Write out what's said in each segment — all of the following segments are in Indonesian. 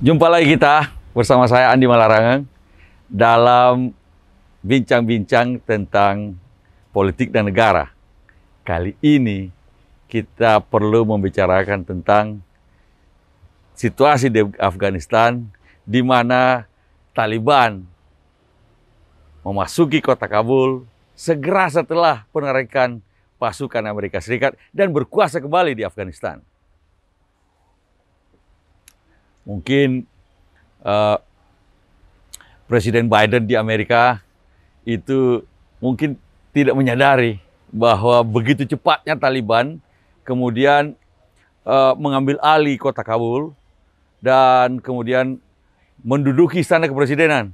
Jumpa lagi kita bersama saya Andi Malarangang dalam bincang-bincang tentang politik dan negara. Kali ini kita perlu membicarakan tentang situasi di Afghanistan di mana Taliban memasuki kota Kabul segera setelah penarikan pasukan Amerika Serikat dan berkuasa kembali di Afghanistan. Mungkin Presiden Biden di Amerika itu mungkin tidak menyadari bahwa begitu cepatnya Taliban kemudian mengambil alih kota Kabul dan kemudian menduduki istana kepresidenan.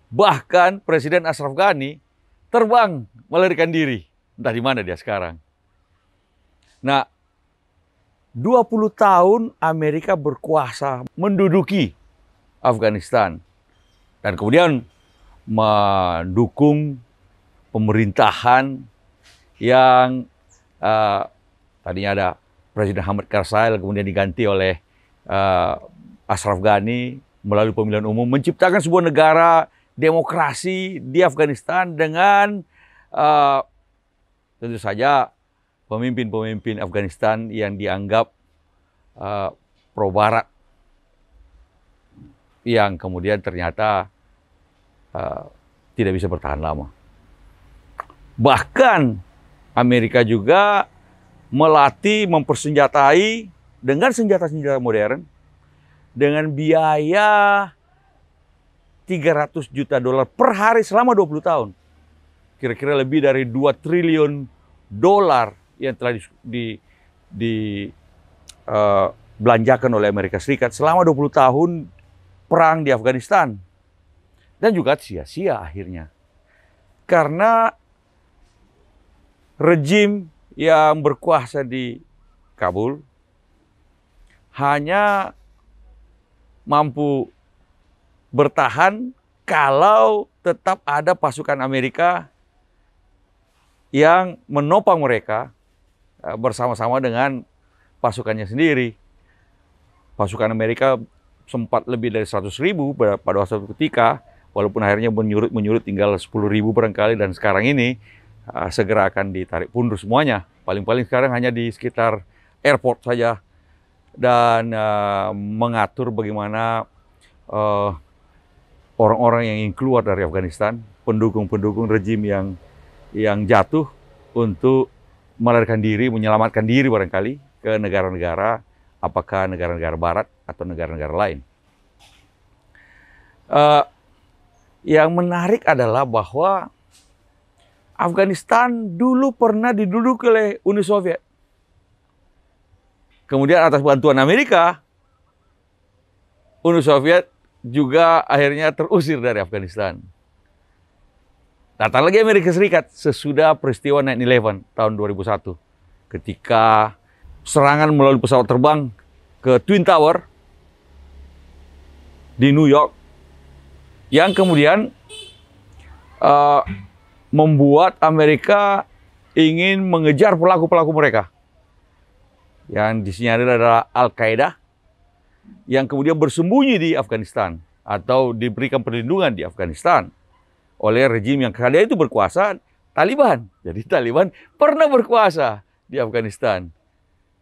Bahkan Presiden Ashraf Ghani terbang melarikan diri. Entah di mana dia sekarang. Nah, 20 tahun Amerika berkuasa menduduki Afghanistan dan kemudian mendukung pemerintahan yang tadinya ada Presiden Hamid Karzai kemudian diganti oleh Ashraf Ghani melalui pemilihan umum, menciptakan sebuah negara demokrasi di Afghanistan dengan tentu saja pemimpin-pemimpin Afghanistan yang dianggap pro-barat, yang kemudian ternyata tidak bisa bertahan lama. Bahkan Amerika juga melatih, mempersenjatai dengan senjata-senjata modern dengan biaya $300 juta per hari selama 20 tahun. Kira-kira lebih dari $2 triliun yang telah dibelanjakan oleh Amerika Serikat selama 20 tahun perang di Afghanistan. Dan juga sia-sia akhirnya. Karena rejim yang berkuasa di Kabul hanya mampu bertahan kalau tetap ada pasukan Amerika yang menopang mereka bersama-sama dengan pasukannya sendiri. Pasukan Amerika sempat lebih dari 100.000 pada suatu ketika, walaupun akhirnya menyurut tinggal 10.000 barangkali, dan sekarang ini segera akan ditarik mundur semuanya. Paling-paling sekarang hanya di sekitar airport saja dan mengatur bagaimana orang-orang yang ingin keluar dari Afghanistan, pendukung-pendukung rejim yang jatuh untuk melarikan diri, menyelamatkan diri barangkali ke negara-negara, apakah negara-negara barat atau negara-negara lain. Yang menarik adalah bahwa Afghanistan dulu pernah diduduki oleh Uni Soviet. Kemudian atas bantuan Amerika, Uni Soviet juga akhirnya terusir dari Afghanistan. Datang lagi Amerika Serikat sesudah peristiwa 9/11 tahun 2001. Ketika serangan melalui pesawat terbang ke Twin Tower di New York, yang kemudian membuat Amerika ingin mengejar pelaku-pelaku mereka. Yang disinyalir adalah Al-Qaeda, yang kemudian bersembunyi di Afghanistan atau diberikan perlindungan di Afghanistan oleh rejim yang kali itu berkuasa, Taliban. Jadi Taliban pernah berkuasa di Afghanistan.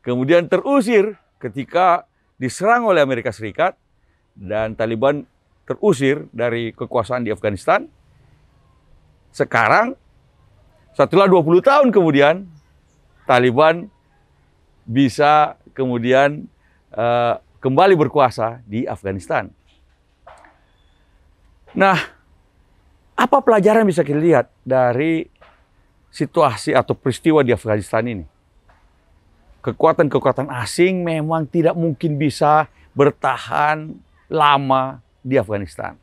Kemudian terusir ketika diserang oleh Amerika Serikat dan Taliban terusir dari kekuasaan di Afghanistan. Sekarang setelah 20 tahun kemudian Taliban bisa kemudian kembali berkuasa di Afghanistan. Nah, apa pelajaran bisa kita lihat dari situasi atau peristiwa di Afghanistan ini? Kekuatan-kekuatan asing memang tidak mungkin bisa bertahan lama di Afghanistan.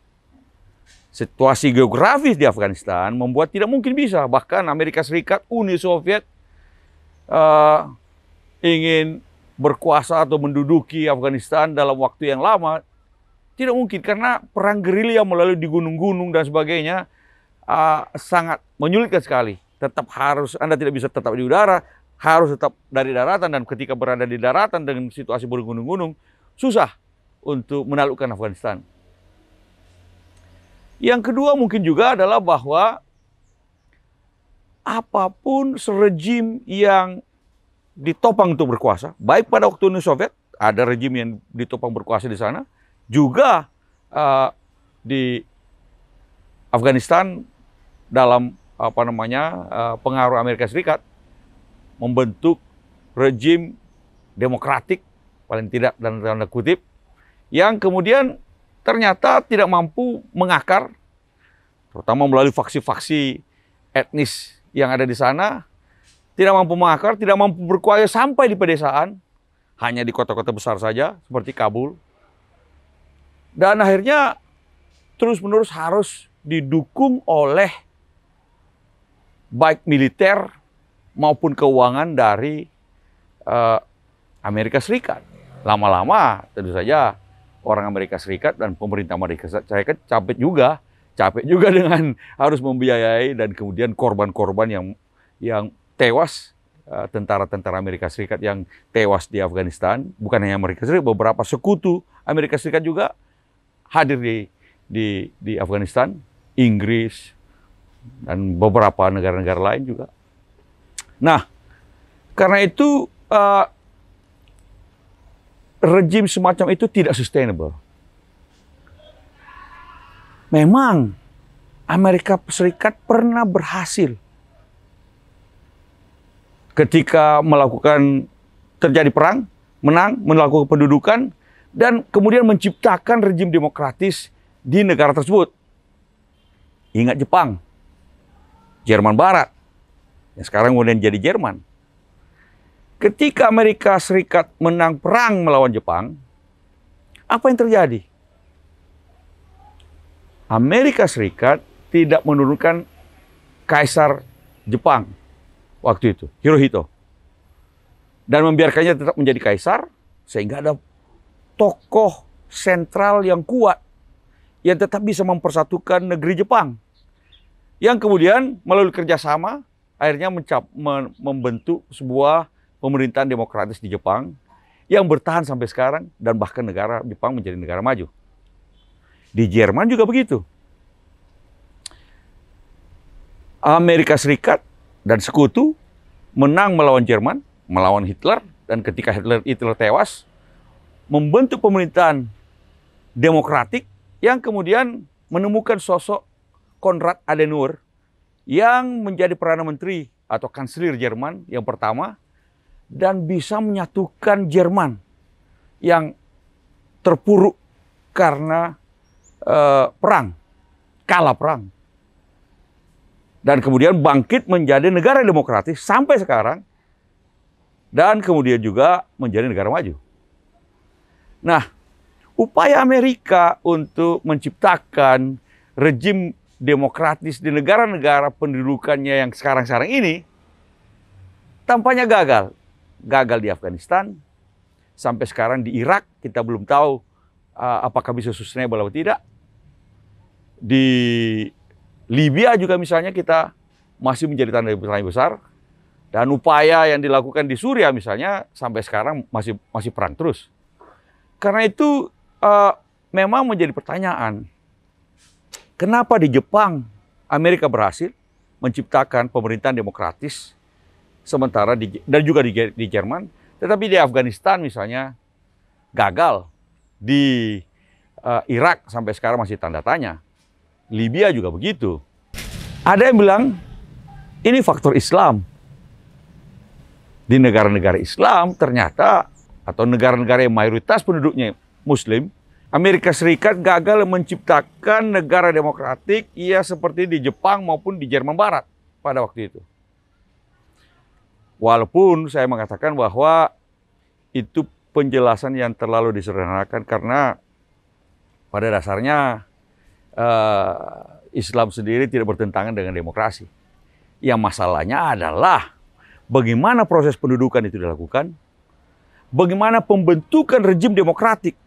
Situasi geografis di Afghanistan membuat tidak mungkin bisa. Bahkan Amerika Serikat, Uni Soviet ingin berkuasa atau menduduki Afghanistan dalam waktu yang lama, tidak mungkin, karena perang gerilya melalui di gunung-gunung dan sebagainya sangat menyulitkan sekali. Tetap harus, Anda tidak bisa tetap di udara, harus tetap dari daratan, dan ketika berada di daratan dengan situasi bergunung-gunung, susah untuk menaklukkan Afghanistan. Yang kedua mungkin juga adalah bahwa apapun rejim yang ditopang untuk berkuasa, baik pada waktu Uni Soviet, ada rejim yang ditopang berkuasa di sana, juga di Afghanistan dalam pengaruh Amerika Serikat membentuk rejim demokratik, paling tidak dalam tanda kutip, yang kemudian ternyata tidak mampu mengakar, terutama melalui faksi-faksi etnis yang ada di sana, tidak mampu mengakar, tidak mampu berkuasa sampai di pedesaan, hanya di kota-kota besar saja, seperti Kabul. Dan akhirnya terus-menerus harus didukung oleh baik militer maupun keuangan dari Amerika Serikat. Lama-lama tentu saja orang Amerika Serikat dan pemerintah Amerika Serikat capek juga dengan harus membiayai dan kemudian korban-korban yang tewas, tentara-tentara Amerika Serikat yang tewas di Afghanistan. Bukan hanya Amerika Serikat, beberapa sekutu Amerika Serikat juga hadir di Afghanistan, Inggris, dan beberapa negara-negara lain juga. Nah, karena itu rejim semacam itu tidak sustainable. Memang Amerika Serikat pernah berhasil ketika terjadi perang, menang, melakukan pendudukan, dan kemudian menciptakan rejim demokratis di negara tersebut. Ingat Jepang, Jerman Barat, yang sekarang kemudian jadi Jerman. Ketika Amerika Serikat menang perang melawan Jepang, apa yang terjadi? Amerika Serikat tidak menurunkan Kaisar Jepang waktu itu, Hirohito, dan membiarkannya tetap menjadi kaisar, sehingga ada tokoh sentral yang kuat yang tetap bisa mempersatukan negeri Jepang, yang kemudian melalui kerjasama akhirnya membentuk sebuah pemerintahan demokratis di Jepang yang bertahan sampai sekarang, dan bahkan negara Jepang menjadi negara maju. Di Jerman juga begitu. Amerika Serikat dan sekutu menang melawan Jerman, melawan Hitler, dan ketika Hitler tewas, membentuk pemerintahan demokratik yang kemudian menemukan sosok Konrad Adenauer yang menjadi Perdana Menteri atau Kanselir Jerman yang pertama, dan bisa menyatukan Jerman yang terpuruk karena kalah perang. Dan kemudian bangkit menjadi negara demokratis sampai sekarang, dan kemudian juga menjadi negara maju. Nah, upaya Amerika untuk menciptakan rejim demokratis di negara-negara pendudukannya yang sekarang-sekarang ini tampaknya gagal. Gagal di Afghanistan, sampai sekarang di Irak kita belum tahu apakah bisa sustainable atau tidak. Di Libya juga misalnya kita masih menjadi tanda besar, dan upaya yang dilakukan di Suriah misalnya sampai sekarang masih perang terus. Karena itu memang menjadi pertanyaan, kenapa di Jepang Amerika berhasil menciptakan pemerintahan demokratis, sementara dan juga di Jerman, tetapi di Afghanistan misalnya gagal. Di Irak sampai sekarang masih tanda tanya. Libya juga begitu. Ada yang bilang ini faktor Islam. Di negara-negara Islam ternyata, atau negara-negara yang mayoritas penduduknya Muslim, Amerika Serikat gagal menciptakan negara demokratik ya seperti di Jepang maupun di Jerman Barat pada waktu itu. Walaupun saya mengatakan bahwa itu penjelasan yang terlalu disederhanakan, karena pada dasarnya Islam sendiri tidak bertentangan dengan demokrasi. Yang masalahnya adalah bagaimana proses pendudukan itu dilakukan, bagaimana pembentukan rejim demokratik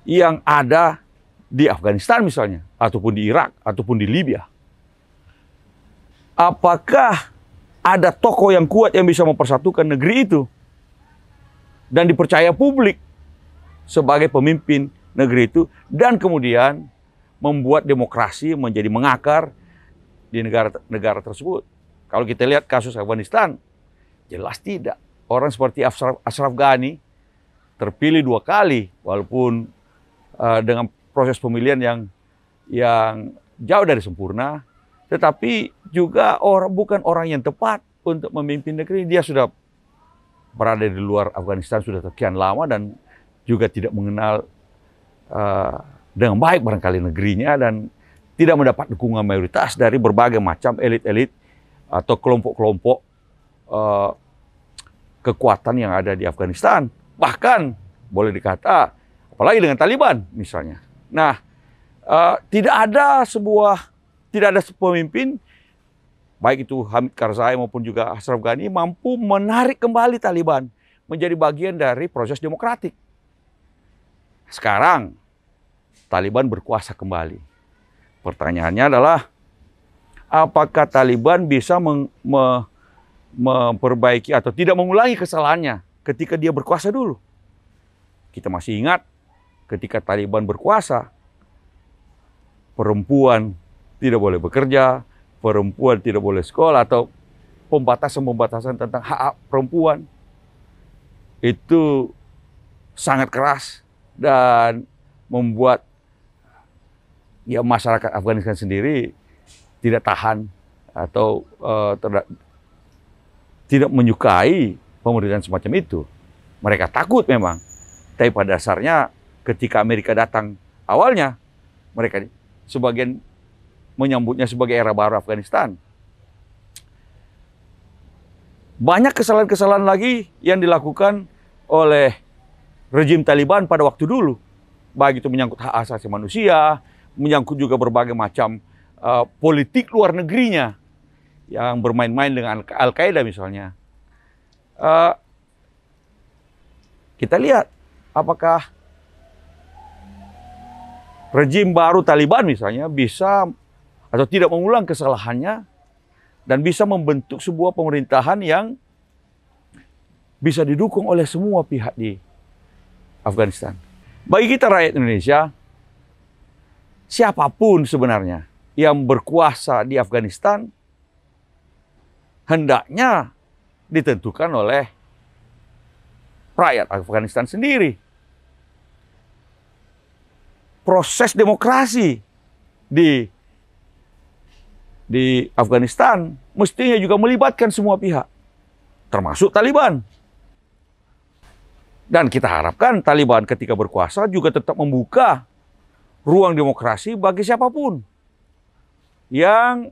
yang ada di Afghanistan misalnya, ataupun di Irak, ataupun di Libya. Apakah ada tokoh yang kuat yang bisa mempersatukan negeri itu dan dipercaya publik sebagai pemimpin negeri itu, dan kemudian membuat demokrasi menjadi mengakar di negara-negara tersebut. Kalau kita lihat kasus Afghanistan, jelas tidak. Orang seperti Ashraf Ghani terpilih 2 kali, walaupun dengan proses pemilihan yang jauh dari sempurna, tetapi juga bukan orang yang tepat untuk memimpin negeri. Dia sudah berada di luar Afghanistan sudah sekian lama dan juga tidak mengenal dengan baik barangkali negerinya, dan tidak mendapat dukungan mayoritas dari berbagai macam elit-elit atau kelompok-kelompok kekuatan yang ada di Afghanistan. Bahkan boleh dikata, apalagi dengan Taliban misalnya. Nah, tidak ada pemimpin, baik itu Hamid Karzai maupun juga Ashraf Ghani, mampu menarik kembali Taliban menjadi bagian dari proses demokratik. Sekarang Taliban berkuasa kembali. Pertanyaannya adalah, apakah Taliban bisa memperbaiki atau tidak mengulangi kesalahannya ketika dia berkuasa dulu? Kita masih ingat ketika Taliban berkuasa, perempuan tidak boleh bekerja, perempuan tidak boleh sekolah, atau pembatasan-pembatasan tentang hak perempuan. Itu sangat keras dan membuat masyarakat Afghanistan sendiri tidak tahan atau tidak menyukai pemerintahan semacam itu. Mereka takut memang. Tapi pada dasarnya ketika Amerika datang awalnya, mereka sebagian menyambutnya sebagai era baru Afghanistan. Banyak kesalahan-kesalahan lagi yang dilakukan oleh rejim Taliban pada waktu dulu. Baik itu menyangkut hak asasi manusia, menyangkut juga berbagai macam politik luar negerinya yang bermain-main dengan Al-Qaeda misalnya. Kita lihat apakah rejim baru Taliban misalnya bisa atau tidak mengulang kesalahannya dan bisa membentuk sebuah pemerintahan yang bisa didukung oleh semua pihak di Afghanistan. Bagi kita rakyat Indonesia, siapapun sebenarnya yang berkuasa di Afghanistan hendaknya ditentukan oleh rakyat Afghanistan sendiri. Proses demokrasi di Afghanistan mestinya juga melibatkan semua pihak, termasuk Taliban. Dan kita harapkan Taliban ketika berkuasa juga tetap membuka ruang demokrasi bagi siapapun yang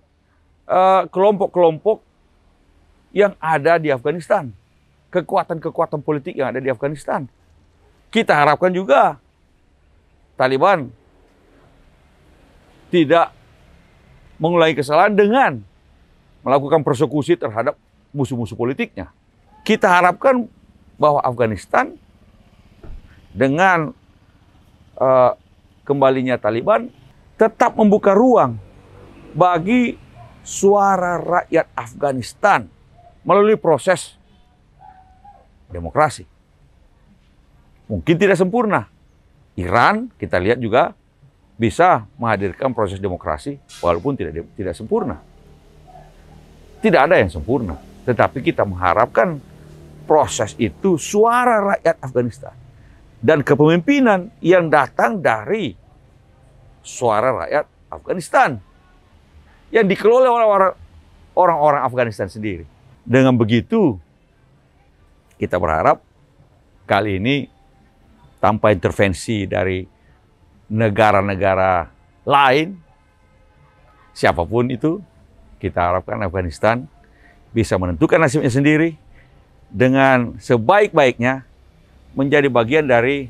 kelompok-kelompok yang ada di Afghanistan, kekuatan-kekuatan politik yang ada di Afghanistan. Kita harapkan juga Taliban tidak mengulangi kesalahan dengan melakukan persekusi terhadap musuh-musuh politiknya. Kita harapkan bahwa Afghanistan dengan kembalinya Taliban tetap membuka ruang bagi suara rakyat Afghanistan melalui proses demokrasi. Mungkin tidak sempurna. Iran kita lihat juga bisa menghadirkan proses demokrasi walaupun tidak sempurna. Tidak ada yang sempurna, tetapi kita mengharapkan proses itu suara rakyat Afghanistan dan kepemimpinan yang datang dari suara rakyat Afghanistan yang dikelola oleh orang-orang Afghanistan sendiri. Dengan begitu, kita berharap kali ini tanpa intervensi dari negara-negara lain, siapapun itu, kita harapkan Afghanistan bisa menentukan nasibnya sendiri dengan sebaik-baiknya menjadi bagian dari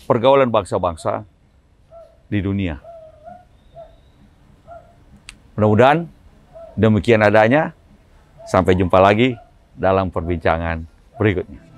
pergaulan bangsa-bangsa di dunia. Mudah-mudahan demikian adanya. Sampai jumpa lagi dalam perbincangan berikutnya.